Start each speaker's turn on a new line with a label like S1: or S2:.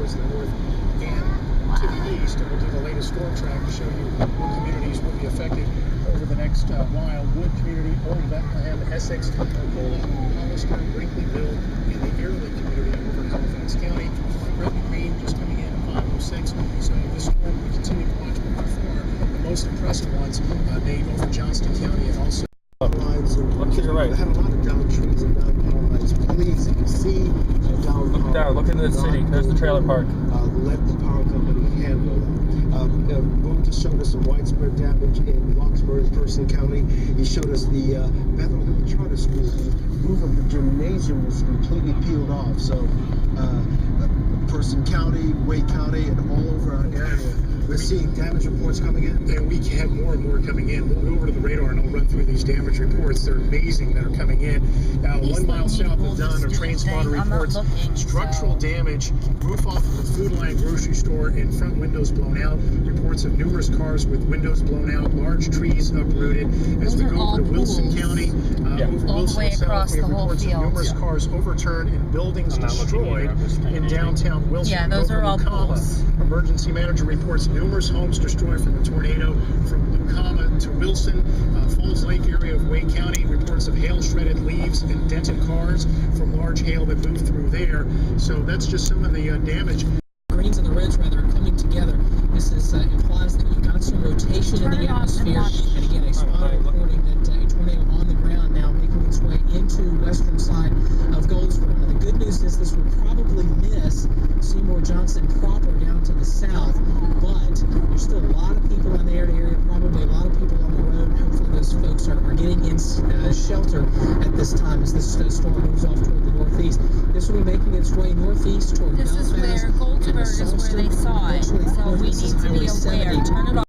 S1: towards the north and to the east. And we'll do the latest storm track to show you what communities will be affected over the next while. Wood community, Old Bethlehem, Essex, Arcola, Hollister, Brinkleyville, and the Airlie community over in Colfax County. Red and green just coming in at 5:06. So this storm we continue to watch, but by far the most impressive ones made over Johnston County and also lines.
S2: Look to your right.
S1: I have a lot of downed trees and downed power lines. Please, if you see down
S2: look down, look into the city. There's the trailer park.
S1: Let the power company handle that. Boone just showed us some widespread damage in Roxbury, Person County. He showed us the Bethlehem Charter School. The roof of the gymnasium was completely peeled off. So, Person County, Wake County, and all over our area, we're seeing damage reports coming in. And we have more and more coming in. We'll go over to the radar and I'll run through these damage reports. They're amazing that are coming in. 1 mile south of Dunn, a train spotter reports structural damage, roof off of the Food Line grocery store and front windows blown out. Reports of numerous cars with windows blown out, large trees uprooted. As we go over to Wilson County, over Wilson South, we have reports of numerous cars overturned and buildings destroyed in downtown Wilson.
S3: Yeah, those are all pools.
S1: Emergency manager reports numerous homes destroyed from a tornado from Lucama to Wilson. Falls Lake area of Wake County, reports of hail shredded leaves and dented cars from large hail that moved through there. So that's just some of the damage.
S4: Greens and the reds rather are coming together. This implies that you've got some rotation in the atmosphere. And again, a spotter reporting that a tornado on the ground now making its way into western side of Goldsboro. Now, the good news is this will probably miss Seymour Johnson proper down to the south, but there's still a lot of people in the area, probably a lot of people on the road. Hopefully those folks are getting in shelter at this time as this storm moves off toward the northeast. This will be making its way northeast toward Belfast.
S3: This is where Goldsboro is where they saw it, so we need to be aware. Turn it off.